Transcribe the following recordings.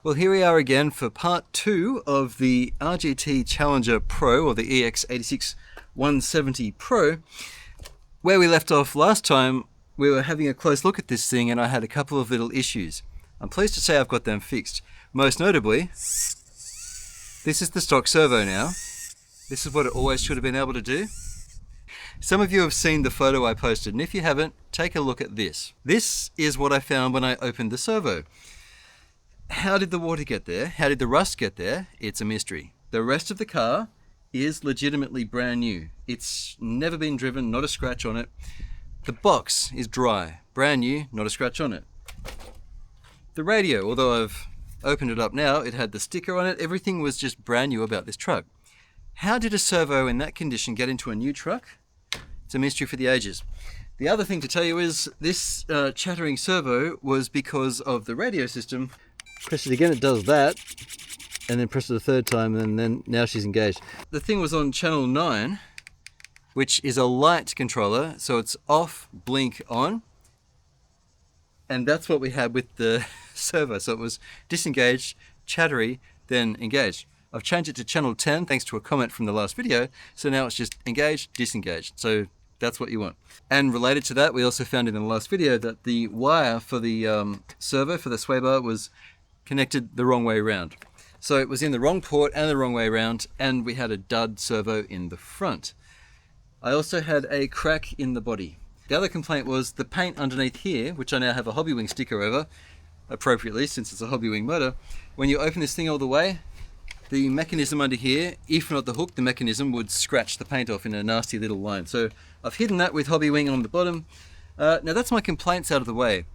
Well, here we are again for part 2 of the RGT Challenger Pro, or the EX86170 Pro. Where we left off last time, we were having a close look at this thing and I had a couple of little issues. I'm pleased to say I've got them fixed. Most notably, this is the stock servo now. This is what it always should have been able to do. Some of you have seen the photo I posted, and if you haven't, take a look at this. This is what I found when I opened the servo. How did the water get there? How did the rust get there? It's a mystery. The rest of the car is legitimately brand new. It's never been driven, not a scratch on it. The box is dry, brand new, not a scratch on it. The radio, although I've opened it up now, it had the sticker on it. Everything was just brand new about this truck. How did a servo in that condition get into a new truck? It's a mystery for the ages. The other thing to tell you is this chattering servo was because of the radio system. Press it again, it does that, and then press it a third time, and then now she's engaged. The thing was on channel 9, which is a light controller, so it's off, blink, on, and that's what we had with the servo. So it was disengaged, chattery, then engaged. I've changed it to channel 10 thanks to a comment from the last video, so now it's just engaged, disengaged. So that's what you want. And related to that, we also found in the last video that the wire for the servo, for the sway bar, was connected the wrong way around. So it was in the wrong port and the wrong way around, and we had a dud servo in the front. I also had a crack in the body. The other complaint was the paint underneath here, which I now have a Hobbywing sticker over, appropriately since it's a Hobbywing motor. When you open this thing all the way, the mechanism under here, if not the hook, the mechanism would scratch the paint off in a nasty little line. So I've hidden that with Hobbywing on the bottom. Now that's my complaints out of the way.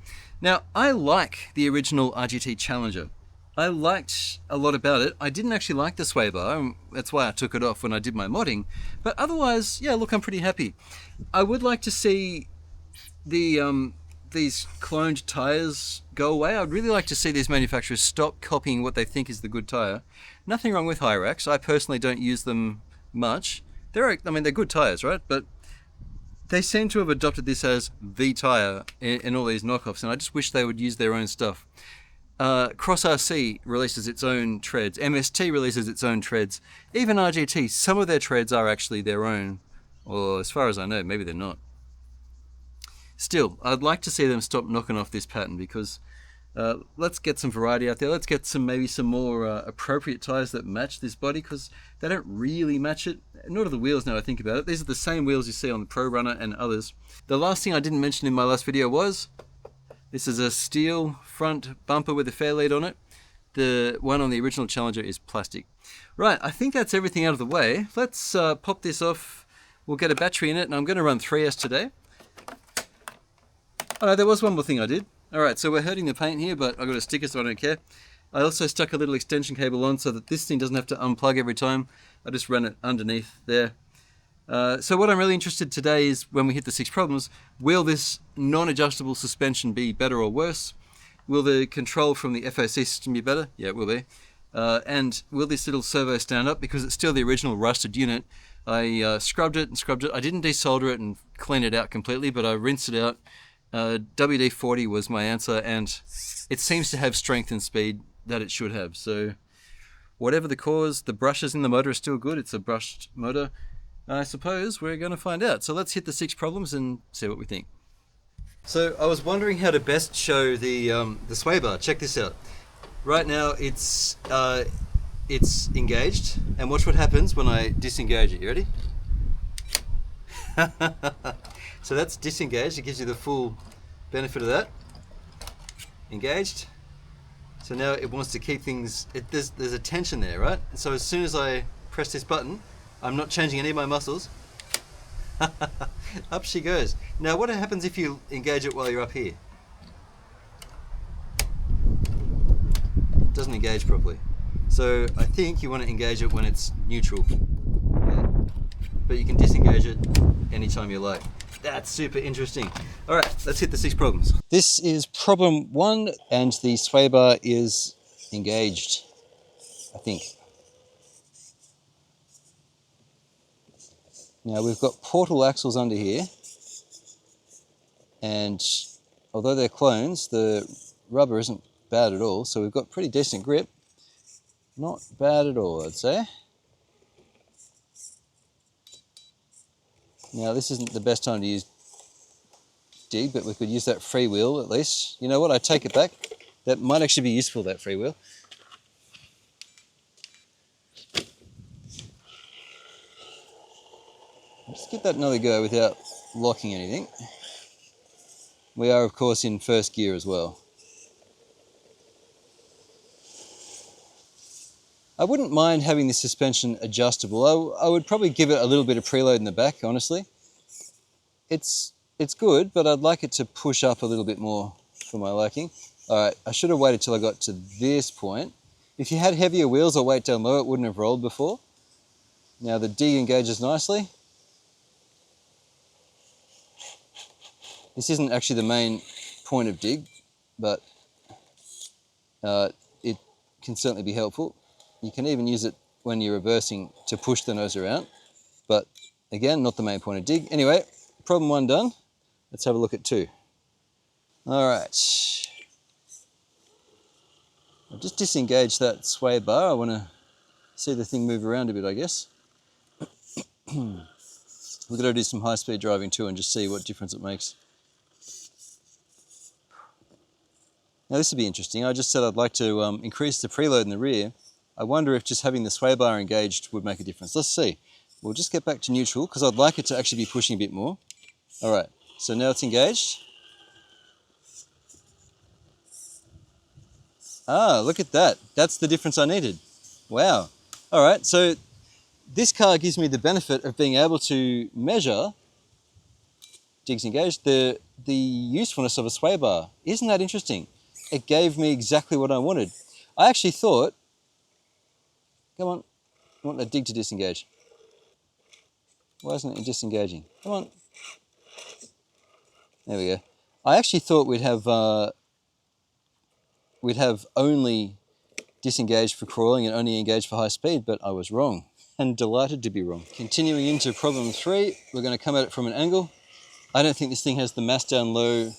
Now, I like the original RGT Challenger. I liked a lot about it. I didn't actually like the sway bar, and that's why I took it off when I did my modding. But otherwise, yeah, look, I'm pretty happy. I would like to see the these cloned tires go away. I'd really like to see these manufacturers stop copying what they think is the good tire. Nothing wrong with Hyrax. I personally don't use them much. They're good tires, right? But they seem to have adopted this as the tire in all these knockoffs, and I just wish they would use their own stuff. Cross RC releases its own treads. MST releases its own treads. Even RGT, some of their treads are actually their own, or as far as I know, maybe they're not. Still, I'd like to see them stop knocking off this pattern, because let's get some variety out there. Let's get maybe some more appropriate tires that match this body, because they don't really match it. Nor do the wheels, now I think about it. These are the same wheels you see on the Pro Runner and others. The last thing I didn't mention in my last video was this is a steel front bumper with a fair lead on it. The one on the original Challenger is plastic. Right, I think that's everything out of the way. Let's pop this off. We'll get a battery in it, and I'm going to run 3S today. Oh no, there was one more thing I did. Alright, so we're hurting the paint here, but I've got a sticker so I don't care. I also stuck a little extension cable on so that this thing doesn't have to unplug every time. I just run it underneath there. So what I'm really interested today is, when we hit the 6 problems, will this non-adjustable suspension be better or worse? Will the control from the FOC system be better? Yeah, it will be. And will this little servo stand up? Because it's still the original rusted unit. I scrubbed it and scrubbed it. I didn't desolder it and clean it out completely, but I rinsed it out. WD-40 was my answer, and it seems to have strength and speed that it should have. So whatever the cause, the brushes in the motor are still good. It's a brushed motor. I suppose we're going to find out. So let's hit the 6 problems and see what we think. So I was wondering how to best show the sway bar. Check this out. Right now it's engaged, and watch what happens when I disengage it. You ready? So that's disengaged. It gives you the full benefit of that. Engaged. So now it wants to keep things, there's a tension there, right? And so as soon as I press this button, I'm not changing any of my muscles. Up she goes. Now what happens if you engage it while you're up here? It doesn't engage properly. So I think you want to engage it when it's neutral. Yeah. But you can disengage it anytime you like. That's super interesting. All right, let's hit the 6 problems. This is problem 1, and the sway bar is engaged, I think. Now we've got portal axles under here, and although they're clones, the rubber isn't bad at all. So we've got pretty decent grip. Not bad at all, I'd say. Now this isn't the best time to use dig, but we could use that freewheel at least. You know what, I take it back. That might actually be useful, that freewheel. Just give that another go without locking anything. We are, of course, in first gear as well. I wouldn't mind having this suspension adjustable. I would probably give it a little bit of preload in the back, honestly. It's good, but I'd like it to push up a little bit more for my liking. All right, I should have waited till I got to this point. If you had heavier wheels or weight down low, it wouldn't have rolled before. Now the dig engages nicely. This isn't actually the main point of dig, but it can certainly be helpful. You can even use it when you're reversing to push the nose around, but again, not the main point of dig. Anyway, problem 1 done. Let's have a look at 2. All right. I've just disengaged that sway bar. I want to see the thing move around a bit, I guess. We're going to do some high-speed driving too and just see what difference it makes. Now this would be interesting. I just said I'd like to increase the preload in the rear. I wonder if just having the sway bar engaged would make a difference. Let's see. We'll just get back to neutral because I'd like it to actually be pushing a bit more. All right, so now it's engaged. Ah, look at that. That's the difference I needed. Wow. All right, so this car gives me the benefit of being able to measure, dig's engaged, the usefulness of a sway bar. Isn't that interesting? It gave me exactly what I wanted. I actually thought, come on, I want that dig to disengage. Why isn't it disengaging? Come on. There we go. I actually thought we'd have only disengaged for crawling and only engaged for high speed, but I was wrong, and delighted to be wrong. Continuing into problem 3, we're going to come at it from an angle. I don't think this thing has the mass down low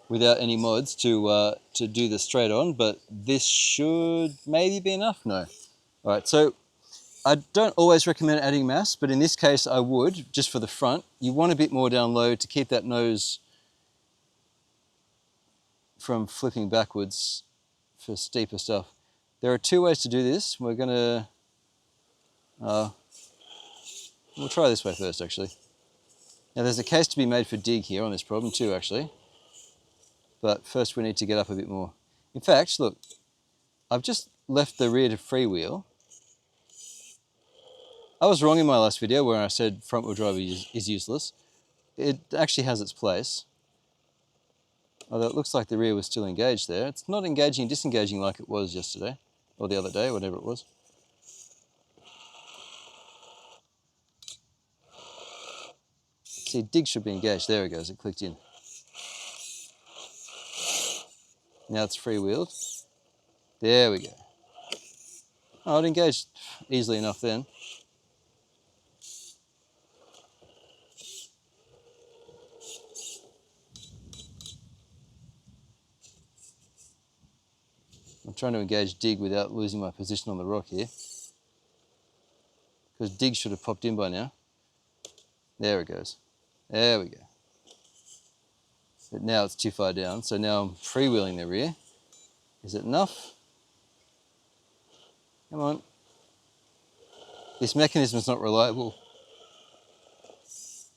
without any mods to do the straight on, but this should maybe be enough. No. All right, so I don't always recommend adding mass, but in this case I would, just for the front. You want a bit more down low to keep that nose from flipping backwards for steeper stuff. There are 2 ways to do this. We're gonna, we'll try this way first actually. Now there's a case to be made for dig here on this problem too actually. But first we need to get up a bit more. In fact, look, I've just left the rear to freewheel. I was wrong in my last video where I said front wheel drive is useless. It actually has its place. Although it looks like the rear was still engaged there. It's not engaging and disengaging like it was yesterday, or the other day, whatever it was. See, dig should be engaged. There it goes, it clicked in. Now it's freewheeled. There we go. Oh, it engaged easily enough then. I'm trying to engage dig without losing my position on the rock here. Because dig should have popped in by now. There it goes. There we go. But now it's too far down, so now I'm freewheeling the rear. Is it enough? Come on. This mechanism is not reliable.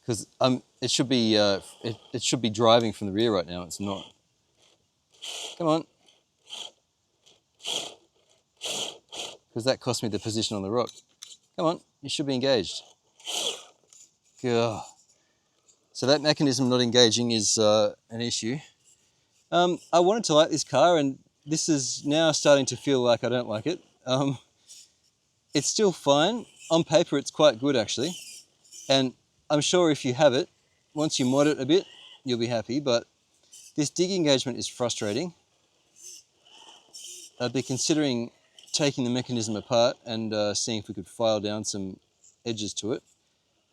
Because it should be driving from the rear right now. It's not. Come on. Because that cost me the position on the rock. Come on, you should be engaged. God. So that mechanism not engaging is an issue. I wanted to like this car, and this is now starting to feel like I don't like it. It's still fine. On paper, it's quite good actually. And I'm sure if you have it, once you mod it a bit, you'll be happy, but this dig engagement is frustrating. I'd be considering taking the mechanism apart and seeing if we could file down some edges to it.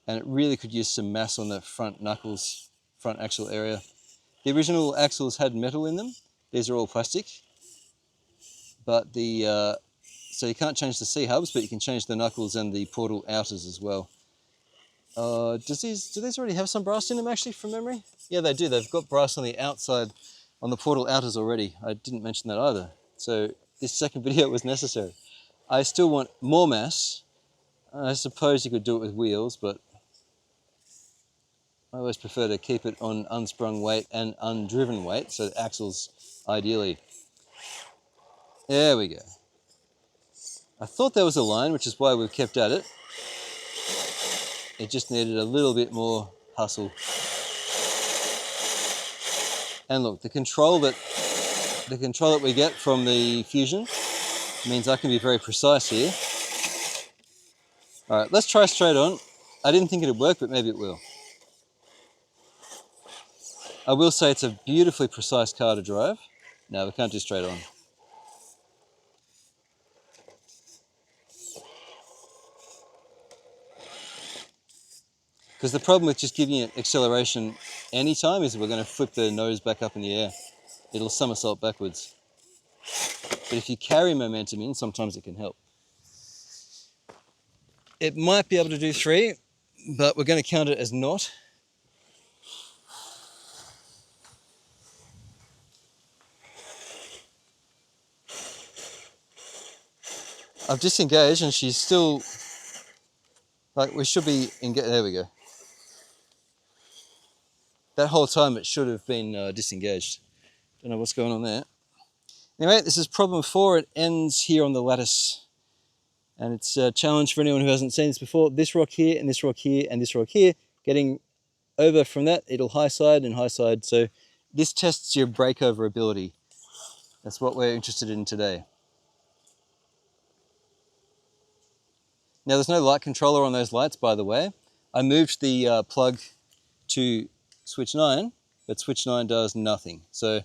And it really could use some mass on the front knuckles, front axle area. The original axles had metal in them. These are all plastic. but the so you can't change the C-hubs, but you can change the knuckles and the portal outers as well. Do these already have some brass in them actually from memory? Yeah, they do. They've got brass on the outside, on the portal outers already. I didn't mention that either. So this second video was necessary. I still want more mass. I suppose you could do it with wheels, but I always prefer to keep it on unsprung weight and undriven weight, so the axles ideally. There we go. I thought there was a line, which is why we've kept at it. It just needed a little bit more hustle. And look, the control that we get from the Fusion means I can be very precise here. All right, let's try straight on. I didn't think it'd work, but maybe it will. I will say it's a beautifully precise car to drive. No, we can't do straight on. Because the problem with just giving it acceleration anytime is we're going to flip the nose back up in the air. It'll somersault backwards. But if you carry momentum in, sometimes it can help. It might be able to do 3, but we're going to count it as not. I've disengaged and she's still, like, we should be engaged. There we go. That whole time it should have been disengaged. Don't know what's going on there. Anyway, this is problem 4. It ends here on the lattice. And it's a challenge for anyone who hasn't seen this before. This rock here, and this rock here, and this rock here. Getting over from that, it'll high side and high side. So this tests your breakover ability. That's what we're interested in today. Now there's no light controller on those lights, by the way. I moved the plug to switch 9, but switch 9 does nothing. So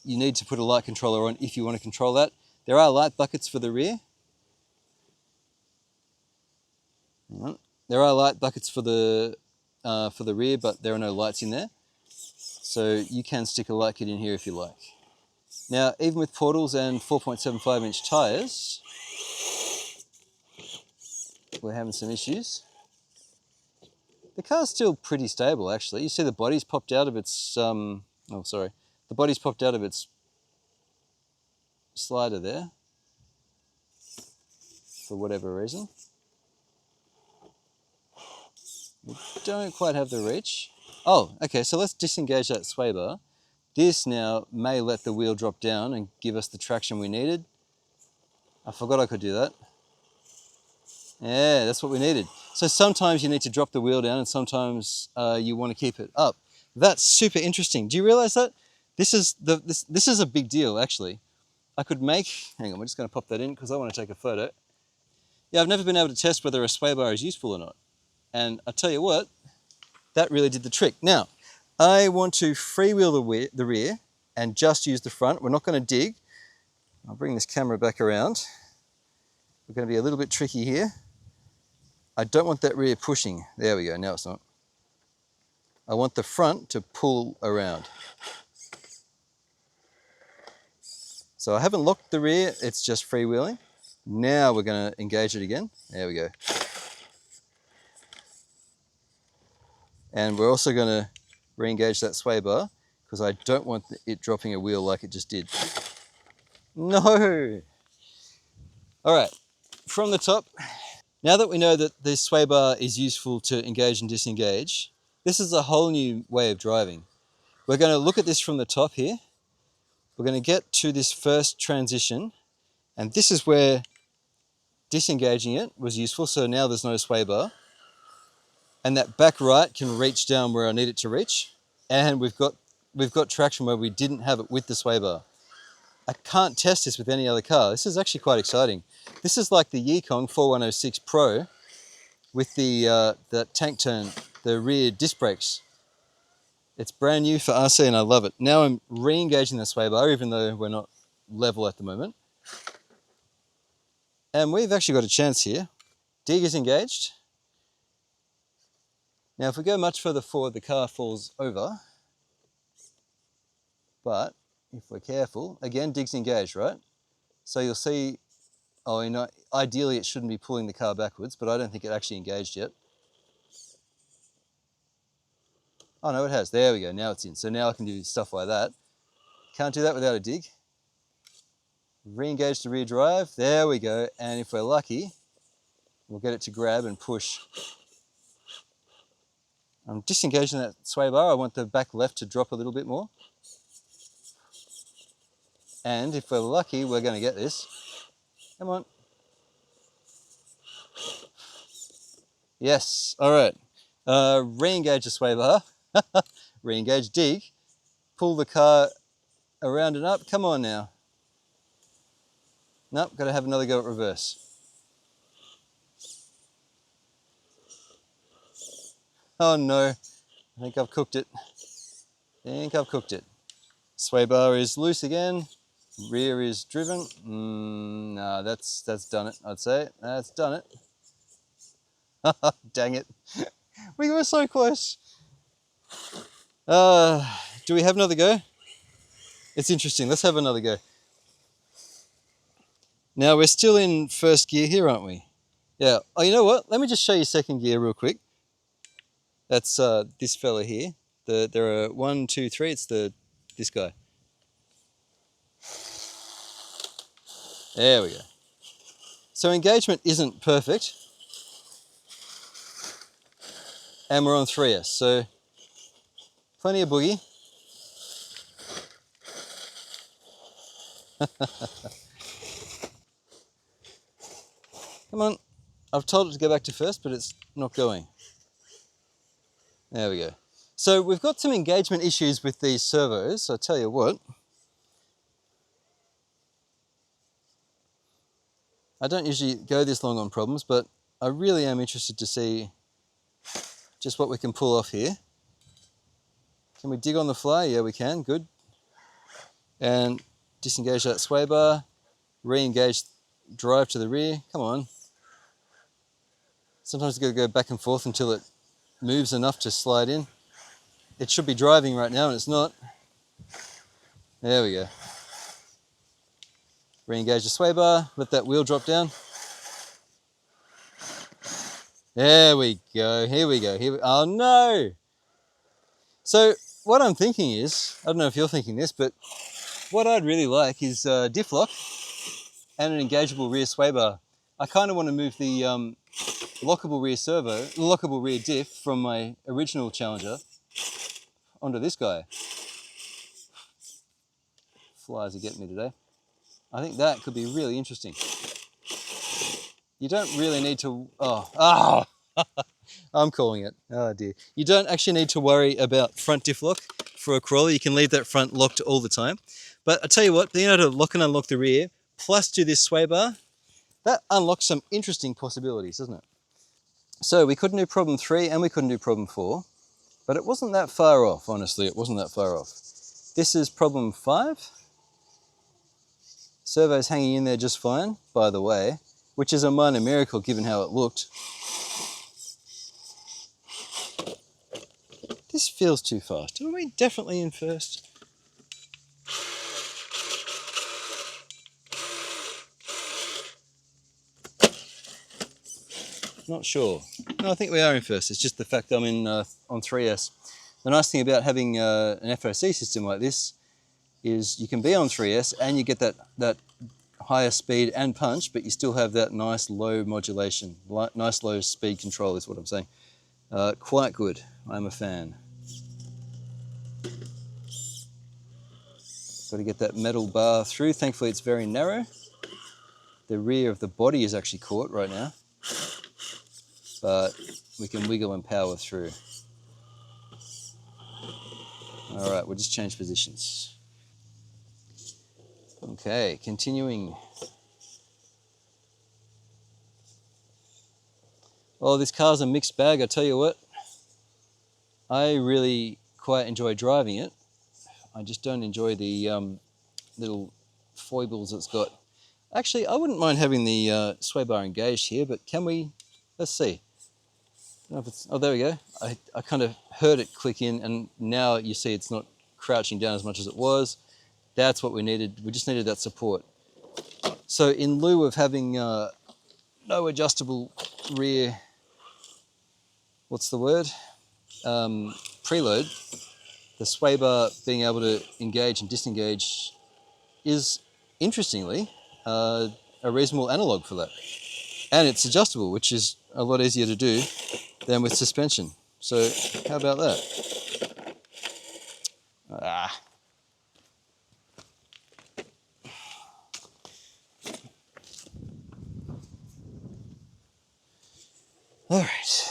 you need to put a light controller on if you want to control that. There are light buckets for the rear. There are light buckets for the rear, but there are no lights in there. So you can stick a light kit in here if you like. Now, even with portals and 4.75-inch tyres, we're having some issues. The car's still pretty stable, actually. You see the body's popped out of its, the body's popped out of its slider there, for whatever reason. We don't quite have the reach. Oh, okay, so let's disengage that sway bar. This now may let the wheel drop down and give us the traction we needed. I forgot I could do that. Yeah, that's what we needed. So sometimes you need to drop the wheel down and sometimes you want to keep it up. That's super interesting. Do you realize that? This is a big deal, actually. I could make, hang on, we're just going to pop that in because I want to take a photo. Yeah, I've never been able to test whether a sway bar is useful or not. And I tell you what, that really did the trick. Now, I want to freewheel the rear and just use the front. We're not going to dig. I'll bring this camera back around. We're going to be a little bit tricky here. I don't want that rear pushing. There we go, now it's not. I want the front to pull around. So I haven't locked the rear, it's just freewheeling. Now we're going to engage it again. There we go. And we're also going to re-engage that sway bar because I don't want it dropping a wheel like it just did. No! All right, from the top. Now that we know that this sway bar is useful to engage and disengage, this is a whole new way of driving. We're going to look at this from the top here. We're going to get to this first transition, and this is where disengaging it was useful, so now there's no sway bar. And that back right can reach down where I need it to reach, and we've got traction where we didn't have it with the sway bar. I can't test this with any other car. This is actually quite exciting. This is like the Yikong 4106 Pro with the tank turn, the rear disc brakes. It's brand new for RC and I love it. Now I'm re-engaging the sway bar even though we're not level at the moment. And we've actually got a chance here. Dig is engaged. Now if we go much further forward, the car falls over. But if we're careful, again, dig's engaged, right? So you'll see, oh, you know, ideally it shouldn't be pulling the car backwards, but I don't think it actually engaged yet. Oh no, it has. There we go, now it's in. So now I can do stuff like that. Can't do that without a dig. Re-engage the rear drive, there we go. And if we're lucky, we'll get it to grab and push. I'm disengaging that sway bar. I want the back left to drop a little bit more. And if we're lucky, we're going to get this. Come on. Yes, all right. Re-engage the sway bar. Re-engage, dig. Pull the car around and up. Come on now. Nope, got to have another go at reverse. Oh no, I think I've cooked it. Sway bar is loose again. Rear is driven. No, that's done it, I'd say. That's done it. Dang it. We were so close. Do we have another go? It's interesting. Let's have another go. Now we're still in first gear here, aren't we? Yeah. Oh, you know what? Let me just show you second gear real quick. That's this fella here. There are 1, 2, 3. It's this guy. There we go. So engagement isn't perfect. And we're on 3S, so plenty of boogie. Come on. I've told it to go back to first, but it's not going. There we go. So we've got some engagement issues with these servos. I'll tell you what. I don't usually go this long on problems, but I really am interested to see just what we can pull off here. Can we dig on the fly? Yeah, we can. Good. And disengage that sway bar. Re-engage drive to the rear. Come on. Sometimes you've got to go back and forth until it moves enough to slide in. It should be driving right now and it's not. There we go. Re-engage the sway bar, let that wheel drop down. There we go, here we go. Oh no! So what I'm thinking is, I don't know if you're thinking this, but what I'd really like is diff lock and an engageable rear sway bar. I kind of want to move the lockable rear diff from my original Challenger onto this guy. Flies are getting me today. I think that could be really interesting. You don't really need to, I'm calling it, oh dear. You don't actually need to worry about front diff lock for a crawler. You can leave that front locked all the time. But I tell you what, being able to lock and unlock the rear, plus do this sway bar, that unlocks some interesting possibilities, doesn't it? So we couldn't do problem 3 and we couldn't do problem 4, but it wasn't that far off, honestly, it wasn't that far off. This is problem 5. Servo's hanging in there just fine, by the way, which is a minor miracle given how it looked. This feels too fast. Are we definitely in first? Not sure. No, I think we are in first. It's just the fact I'm in on 3S. The nice thing about having an FOC system like this is you can be on 3S and you get that higher speed and punch, but you still have that nice low modulation, nice low speed control is what I'm saying. Quite good. I'm a fan. Got to get that metal bar through. Thankfully it's very narrow. The rear of the body is actually caught right now, but we can wiggle and power through. All right, we'll just change positions. Okay, continuing. Oh, this car's a mixed bag, I tell you what. I really quite enjoy driving it. I just don't enjoy the little foibles it's got. Actually, I wouldn't mind having the sway bar engaged here, but can we? Let's see. I don't know if it's, oh, there we go. I kind of heard it click in, and now you see it's not crouching down as much as it was. That's what we needed. We just needed that support. So in lieu of having no adjustable rear, what's the word? Preload, the sway bar being able to engage and disengage is, interestingly, a reasonable analog for that. And it's adjustable, which is a lot easier to do than with suspension. So how about that? Ah. All right.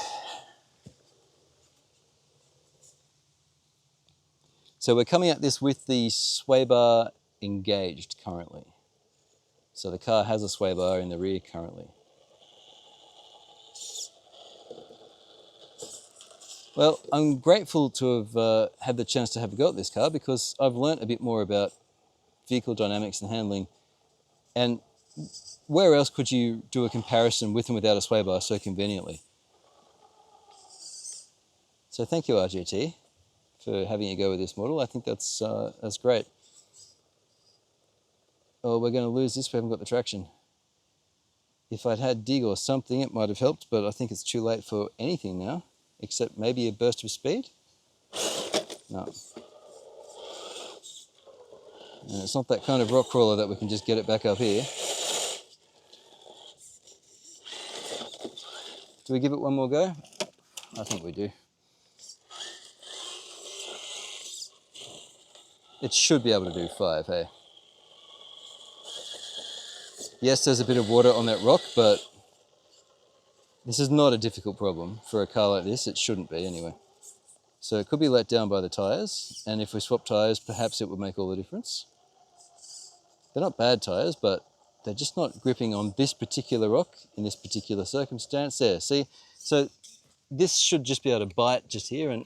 So we're coming at this with the sway bar engaged currently. So the car has a sway bar in the rear currently. Well, I'm grateful to have had the chance to have a go at this car because I've learnt a bit more about vehicle dynamics and handling. And where else could you do a comparison with and without a sway bar so conveniently? So thank you, RGT, for having a go with this model. I think that's great. Oh, we're going to lose this. We haven't got the traction. If I'd had dig or something, it might have helped, but I think it's too late for anything now, except maybe a burst of speed. No. And it's not that kind of rock crawler that we can just get it back up here. Do we give it one more go? I think we do. It should be able to do 5, hey? Yes, there's a bit of water on that rock, but this is not a difficult problem for a car like this. It shouldn't be anyway. So it could be let down by the tyres, and if we swap tyres, perhaps it would make all the difference. They're not bad tyres, but they're just not gripping on this particular rock in this particular circumstance. There, see? So this should just be able to bite just here, and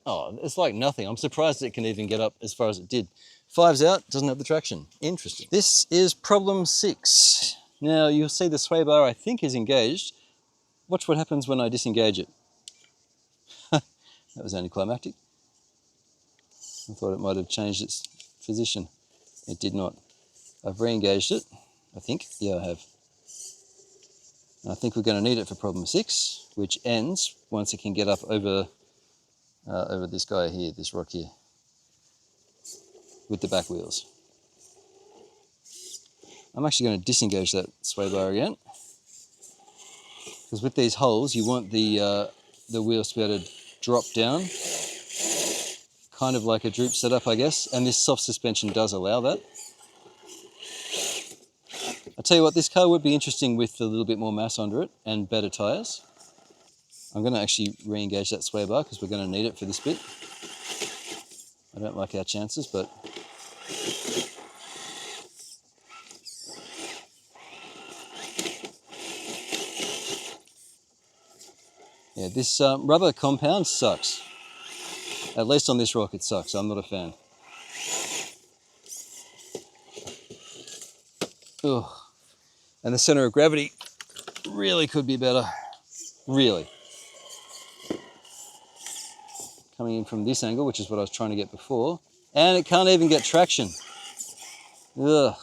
oh, it's like nothing. I'm surprised it can even get up as far as it did. 5's out, doesn't have the traction. Interesting. This is problem 6. Now you'll see the sway bar I think is engaged. Watch what happens when I disengage it. That was anticlimactic. I thought it might have changed its position. It did not. I've re-engaged it, I think. Yeah, I have. And I think we're going to need it for problem 6, which ends once it can get up over this guy here, this rock here, with the back wheels. I'm actually going to disengage that sway bar again, because with these holes you want the wheels to be able to drop down, kind of like a droop setup, I guess, and this soft suspension does allow that. I tell you what, this car would be interesting with a little bit more mass under it and better tyres. I'm going to actually re-engage that sway bar because we're going to need it for this bit. I don't like our chances, but yeah, this rubber compound sucks. At least on this rock it sucks. I'm not a fan. Ugh. And the centre of gravity really could be better. Really. Coming in from this angle, which is what I was trying to get before. And it can't even get traction. Ugh.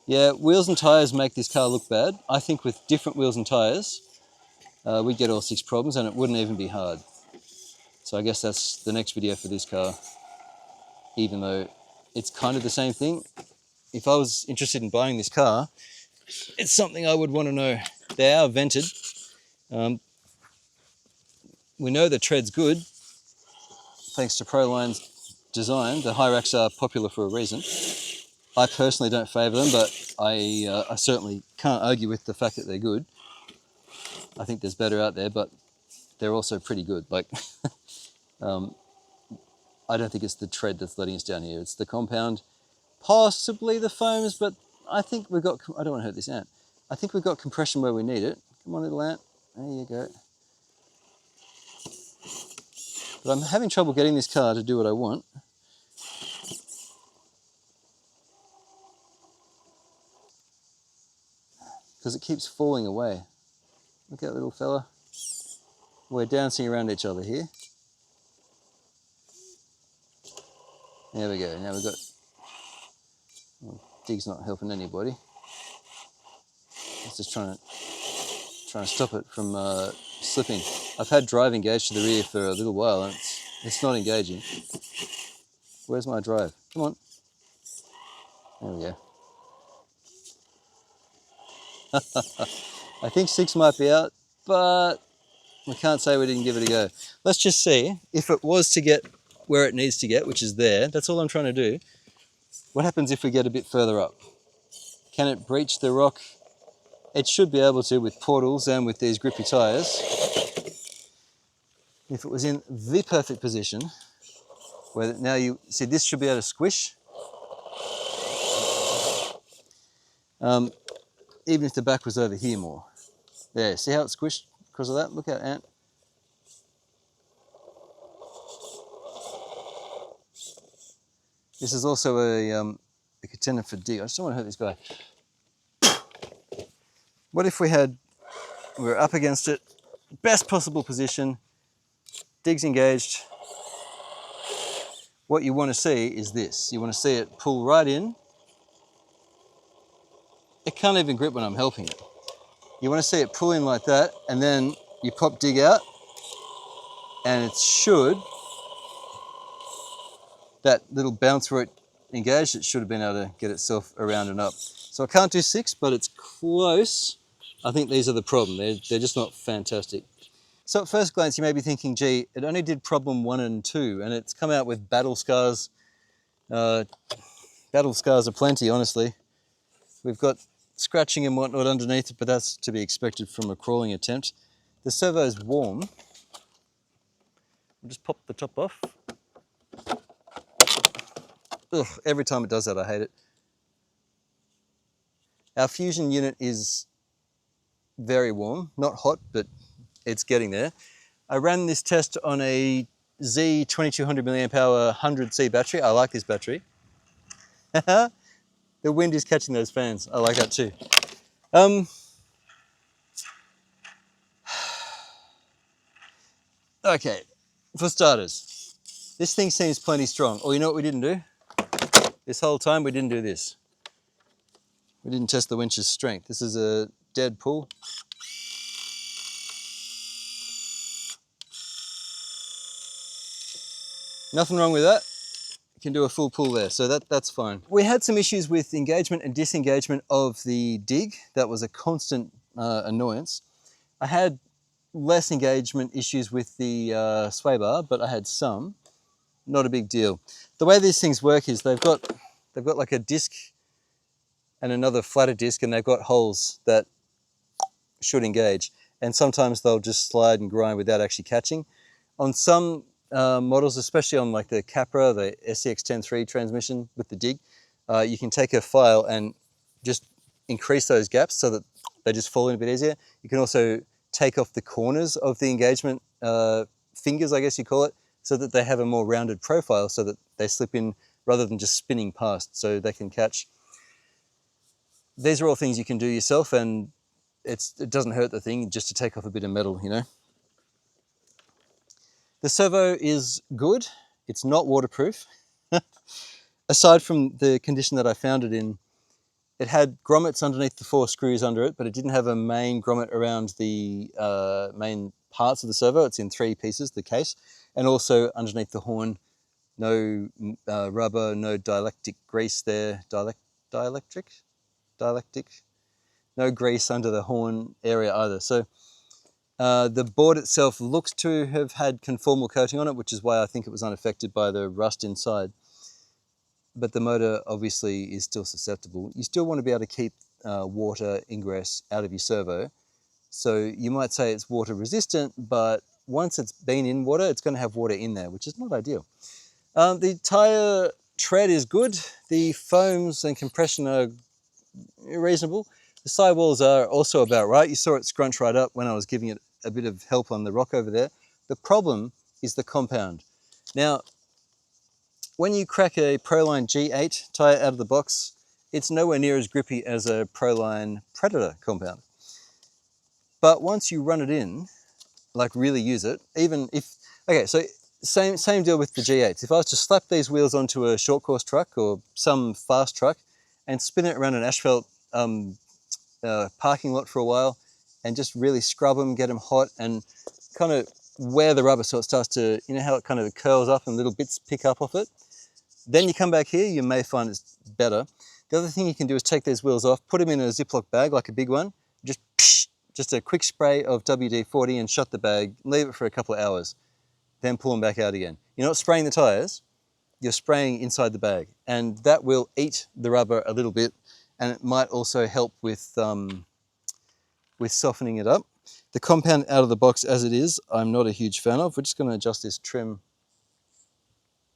Yeah, wheels and tyres make this car look bad. I think with different wheels and tyres, we'd get all 6 problems and it wouldn't even be hard. So I guess that's the next video for this car, even though it's kind of the same thing. If I was interested in buying this car, it's something I would want to know. They are vented. We know the tread's good, thanks to Proline's design. The high racks are popular for a reason. I personally don't favour them, but I certainly can't argue with the fact that they're good. I think there's better out there, but they're also pretty good. Like, I don't think it's the tread that's letting us down here. It's the compound, possibly the foams, but I think we've got, I don't want to hurt this ant. I think we've got compression where we need it. Come on, little ant. There you go. But I'm having trouble getting this car to do what I want. Because it keeps falling away. Look at that little fella. We're dancing around each other here. There we go. Now we've got Dig's not helping anybody. It's just trying to stop it from slipping. I've had drive engaged to the rear for a little while and it's not engaging. Where's my drive? Come on. There we go. I think 6 might be out, but we can't say we didn't give it a go. Let's just see if it was to get where it needs to get, which is there. That's all I'm trying to do. What happens if we get a bit further up? Can it breach the rock? It should be able to with portals and with these grippy tyres. If it was in the perfect position, where now you see this should be able to squish. Even if the back was over here more. There, see how it squished because of that? Look out, Ant. This is also a contender for dig. I just don't want to hurt this guy. What if we were up against it, best possible position, dig's engaged. What you want to see is this. You want to see it pull right in. It can't even grip when I'm helping it. You want to see it pull in like that, and then you pop dig out, and it should, that little bounce where it engaged, it should have been able to get itself around and up. So I can't do 6, but it's close. I think these are the problem. They're just not fantastic. So at first glance, you may be thinking, gee, it only did problem 1 and 2, and it's come out with battle scars. Battle scars aplenty, honestly. We've got scratching and whatnot underneath it, but that's to be expected from a crawling attempt. The servo's warm. I'll just pop the top off. Ugh, every time it does that, I hate it. Our fusion unit is very warm, not hot, but it's getting there. I ran this test on a Z 2200 mAh 100C battery. I like this battery. The wind is catching those fans. I like that too. Okay, for starters, this thing seems plenty strong. Oh, you know what we didn't do? This whole time we didn't do this. We didn't test the winch's strength. This is a dead pull. Nothing wrong with that. You can do a full pull there, so that's fine. We had some issues with engagement and disengagement of the dig. That was a constant annoyance. I had less engagement issues with the sway bar, but I had some. Not a big deal. The way these things work is they've got like a disc and another flatter disc, and they've got holes that should engage. And sometimes they'll just slide and grind without actually catching. On some models, especially on like the Capra, the SCX-103 transmission with the dig, you can take a file and just increase those gaps so that they just fall in a bit easier. You can also take off the corners of the engagement fingers, I guess you call it, so that they have a more rounded profile so that they slip in rather than just spinning past so they can catch. These are all things you can do yourself, and it doesn't hurt the thing just to take off a bit of metal, you know. The servo is good. It's not waterproof. Aside from the condition that I found it in, it had grommets underneath the 4 screws under it, but it didn't have a main grommet around the main parts of the servo. It's in 3 pieces, the case, and also underneath the horn, no rubber, no dielectric grease there. Dielectric? No grease under the horn area either. So the board itself looks to have had conformal coating on it, which is why I think it was unaffected by the rust inside. But the motor obviously is still susceptible. You still want to be able to keep water ingress out of your servo. So you might say it's water resistant, but once it's been in water, it's going to have water in there, which is not ideal. The tyre tread is good. The foams and compression are reasonable. The sidewalls are also about right. You saw it scrunch right up when I was giving it a bit of help on the rock over there. The problem is the compound. Now, when you crack a Proline G8 tyre out of the box, it's nowhere near as grippy as a Proline Predator compound. But once you run it in, like really use it, even if, okay, so same deal with the G8s. If I was to slap these wheels onto a short course truck or some fast truck and spin it around an asphalt parking lot for a while, and just really scrub them, get them hot, and kind of wear the rubber so it starts to, you know how it kind of curls up and little bits pick up off it? Then you come back here, you may find it's better. The other thing you can do is take these wheels off, put them in a Ziploc bag like a big one, just a quick spray of WD-40 and shut the bag, leave it for a couple of hours, then pull them back out again. You're not spraying the tires, you're spraying inside the bag, and that will eat the rubber a little bit, and it might also help with softening it up. The compound out of the box as it is, I'm not a huge fan of. We're just going to adjust this trim.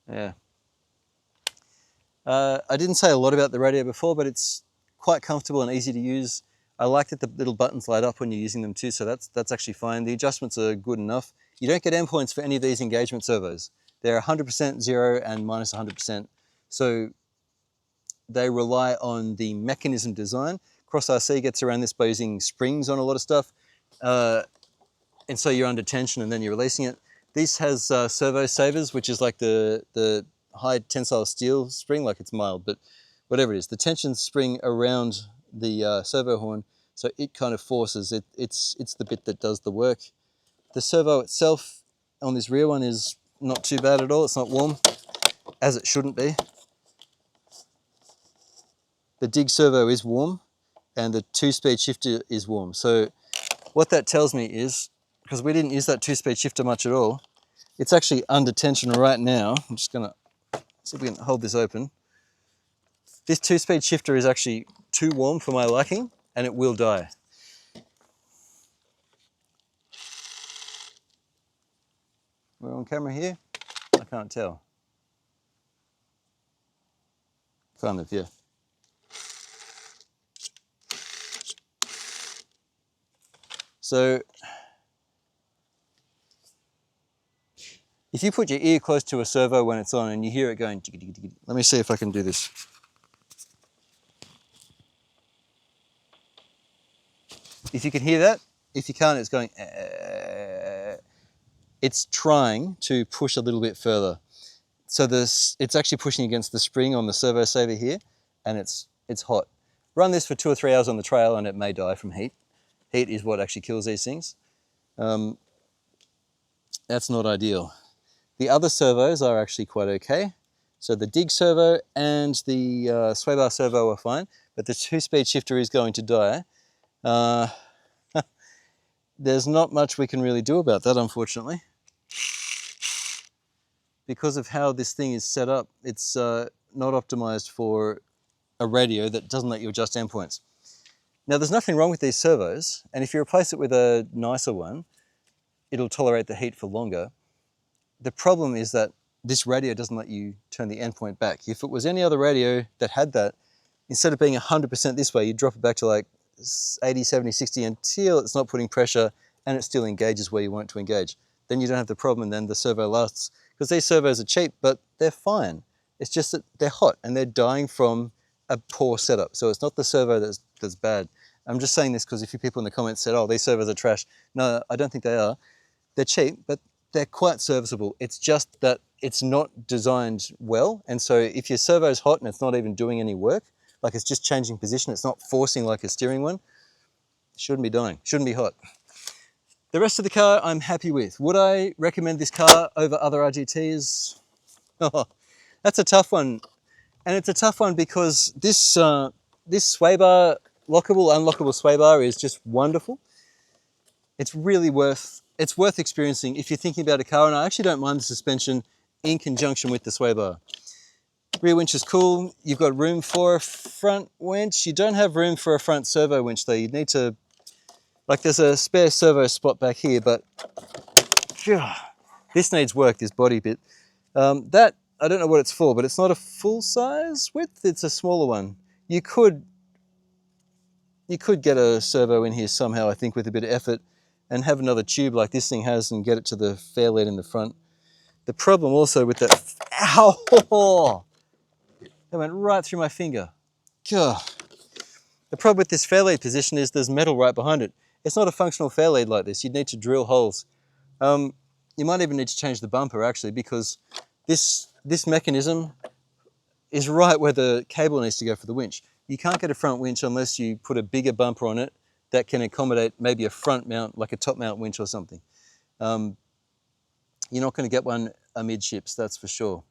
Yeah. I didn't say a lot about the radio before, but it's quite comfortable and easy to use. I like that the little buttons light up when you're using them too, so that's actually fine. The adjustments are good enough. You don't get endpoints for any of these engagement servos. They're 100%, 0, and minus 100%. So they rely on the mechanism design. Cross RC gets around this by using springs on a lot of stuff. And so you're under tension and then you're releasing it. This has servo savers, which is like the high tensile steel spring, like it's mild, but whatever it is. The tension spring around the servo horn, so it kind of forces it. It's the bit that does the work. The servo itself on this rear one is not too bad at all. It's not warm, as it shouldn't be. The dig servo is warm, and the 2-speed shifter is warm. So what that tells me is, because we didn't use that 2-speed shifter much at all, it's actually under tension right now. I'm just gonna see if we can hold this open. This 2-speed shifter is actually too warm for my liking, and it will die. We're on camera here? I can't tell. Kind of, yeah. So if you put your ear close to a servo when it's on and you hear it going, let me see if I can do this. If you can hear that, if you can't, it's going, it's trying to push a little bit further. So it's actually pushing against the spring on the servo saver here, and it's hot. Run this for 2 or 3 hours on the trail and it may die from heat. Heat is what actually kills these things. That's not ideal. The other servos are actually quite okay. So the dig servo and the sway bar servo are fine, but the 2-speed shifter is going to die. There's not much we can really do about that, unfortunately. Because of how this thing is set up, it's not optimized for a radio that doesn't let you adjust endpoints. Now, there's nothing wrong with these servos, and if you replace it with a nicer one, it'll tolerate the heat for longer. The problem is that this radio doesn't let you turn the endpoint back. If it was any other radio that had that, instead of being 100% this way, you drop it back to like 80, 70, 60 until it's not putting pressure and it still engages where you want it to engage. Then you don't have the problem, and then the servo lasts. Because these servos are cheap, but they're fine. It's just that they're hot and they're dying from a poor setup. So it's not the servo that's bad. I'm just saying this because a few people in the comments said, oh, these servos are trash. No, I don't think they are. They're cheap, but they're quite serviceable. It's just that it's not designed well. And so if your servo's hot and it's not even doing any work, like it's just changing position, it's not forcing like a steering one, it shouldn't be dying, shouldn't be hot. The rest of the car I'm happy with. Would I recommend this car over other RGTs? Oh, that's a tough one. And it's a tough one because this sway bar, lockable, unlockable sway bar is just wonderful. It's really worth experiencing if you're thinking about a car, and I actually don't mind the suspension in conjunction with the sway bar. Rear winch is cool. You've got room for a front winch. You don't have room for a front servo winch though. You need to, like there's a spare servo spot back here, but this needs work, this body bit. That, I don't know what it's for, but it's not a full size width, it's a smaller one. You could get a servo in here somehow, I think, with a bit of effort, and have another tube like this thing has and get it to the fair lead in the front. The problem also with that, ow, that went right through my finger. God. The problem with this fair lead position is there's metal right behind it. It's not a functional fair lead like this. You'd need to drill holes. You might even need to change the bumper actually, because this mechanism is right where the cable needs to go for the winch. You can't get a front winch unless you put a bigger bumper on it that can accommodate maybe a front mount, like a top mount winch or something. You're not going to get one amidships, that's for sure.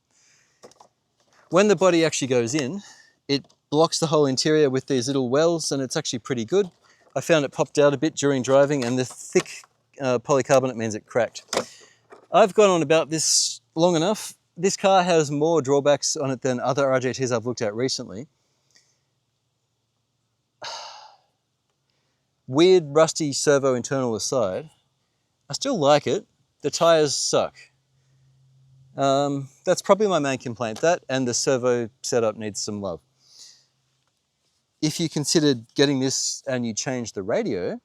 When the body actually goes in, it blocks the whole interior with these little wells, and it's actually pretty good. I found it popped out a bit during driving, and the thick polycarbonate means it cracked. I've gone on about this long enough. This car has more drawbacks on it than other RGTs I've looked at recently. Weird rusty servo internal aside, I still like it. The tyres suck. That's probably my main complaint. That and the servo setup needs some love. If you considered getting this and you change the radio,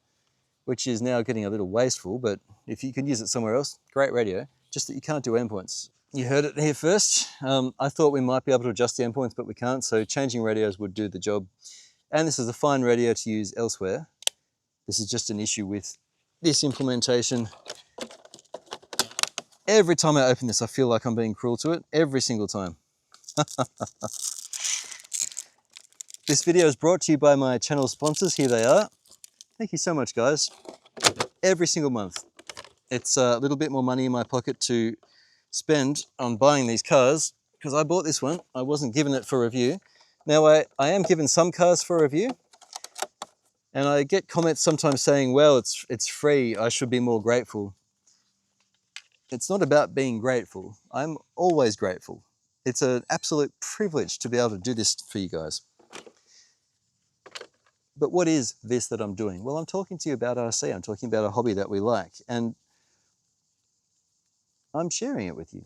which is now getting a little wasteful, but if you can use it somewhere else, great radio, just that you can't do endpoints. You heard it here first. I thought we might be able to adjust the endpoints, but we can't, so changing radios would do the job. And this is a fine radio to use elsewhere. This is just an issue with this implementation. Every time I open this, I feel like I'm being cruel to it, every single time. This video is brought to you by my channel sponsors. Here they are. Thank you so much, guys. Every single month. It's a little bit more money in my pocket to spend on buying these cars, because I bought this one. I wasn't given it for review. Now, I am given some cars for review, and I get comments sometimes saying, well, it's free, I should be more grateful. It's not about being grateful. I'm always grateful. It's an absolute privilege to be able to do this for you guys. But what is this that I'm doing? Well, I'm talking to you about RC. I'm talking about a hobby that we like, and I'm sharing it with you.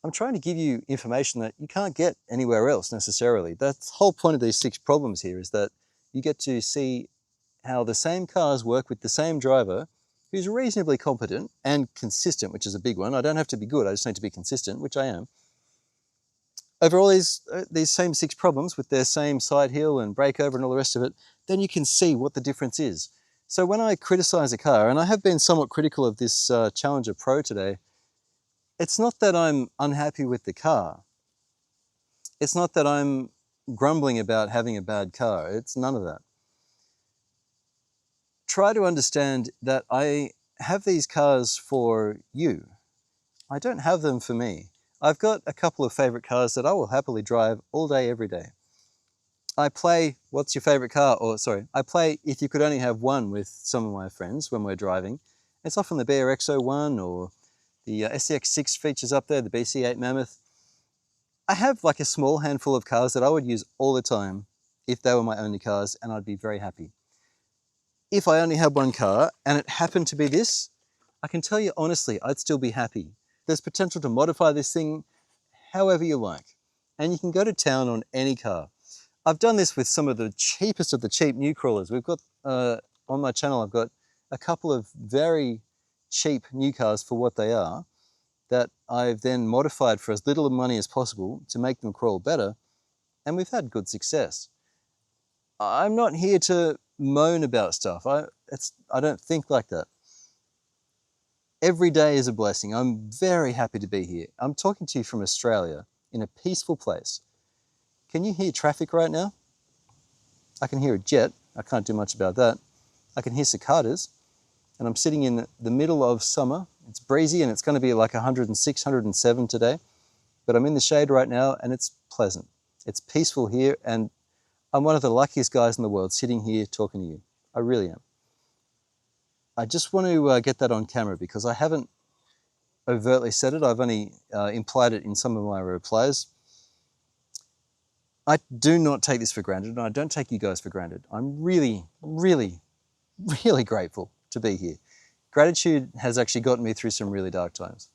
I'm trying to give you information that you can't get anywhere else necessarily. The whole point of these 6 problems here is that you get to see how the same cars work with the same driver who's reasonably competent and consistent, which is a big one. I don't have to be good, I just need to be consistent, which I am. Over all these same 6 problems with their same side hill and breakover and all the rest of it, then you can see what the difference is. So when I criticize a car, and I have been somewhat critical of this Challenger Pro today, it's not that I'm unhappy with the car. It's not that I'm grumbling about having a bad car. It's none of that. Try to understand that I have these cars for you. I don't have them for me. I've got a couple of favorite cars that I will happily drive all day, every day. I play, what's your favorite car? Or sorry, I play if you could only have one with some of my friends when we're driving. It's often the BRX01 or the SCX6 features up there, the BC8 Mammoth. I have like a small handful of cars that I would use all the time if they were my only cars, and I'd be very happy. If I only had one car and it happened to be this, I can tell you honestly, I'd still be happy. There's potential to modify this thing however you like, and you can go to town on any car. I've done this with some of the cheapest of the cheap new crawlers. We've got, on my channel, I've got a couple of very cheap new cars for what they are that I've then modified for as little money as possible to make them crawl better, and we've had good success. I'm not here to moan about stuff. I don't think like that. Every day is a blessing. I'm very happy to be here. I'm talking to you from Australia in a peaceful place. Can you hear traffic right now? I can hear a jet. I can't do much about that. I can hear cicadas, and I'm sitting in the middle of summer. It's breezy and it's going to be like 106, 107 today, but I'm in the shade right now and it's pleasant. It's peaceful here, and I'm one of the luckiest guys in the world sitting here talking to you. I really am. I just want to get that on camera because I haven't overtly said it. I've only implied it in some of my replies. I do not take this for granted, and I don't take you guys for granted. I'm really, really, really grateful to be here. Gratitude has actually gotten me through some really dark times.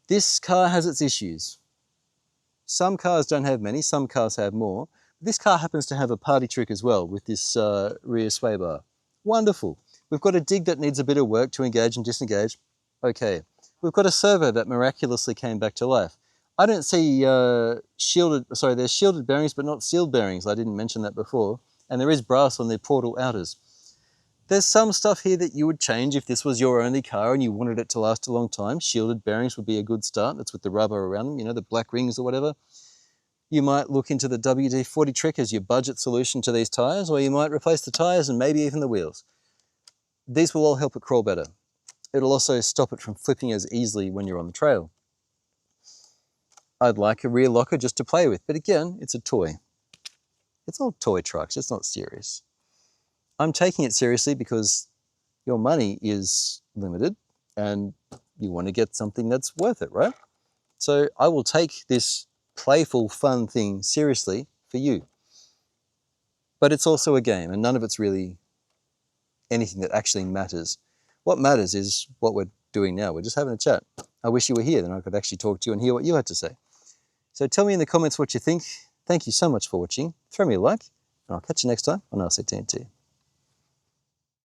This car has its issues. Some cars don't have many, some cars have more. This car happens to have a party trick as well with this rear sway bar. Wonderful. We've got a dig that needs a bit of work to engage and disengage. Okay. We've got a servo that miraculously came back to life. I don't see there's shielded bearings but not sealed bearings. I didn't mention that before. And there is brass on their portal outers. There's some stuff here that you would change if this was your only car and you wanted it to last a long time. Shielded bearings would be a good start. That's with the rubber around them, you know, the black rings or whatever. You might look into the WD-40 trick as your budget solution to these tyres, or you might replace the tyres and maybe even the wheels. These will all help it crawl better. It'll also stop it from flipping as easily when you're on the trail. I'd like a rear locker just to play with, but again, it's a toy. It's all toy trucks, it's not serious. I'm taking it seriously because your money is limited and you want to get something that's worth it, right? So I will take this playful, fun thing seriously for you. But it's also a game, and none of it's really anything that actually matters. What matters is what we're doing now. We're just having a chat. I wish you were here, then I could actually talk to you and hear what you had to say. So tell me in the comments what you think. Thank you so much for watching. Throw me a like, and I'll catch you next time on RC-TNT.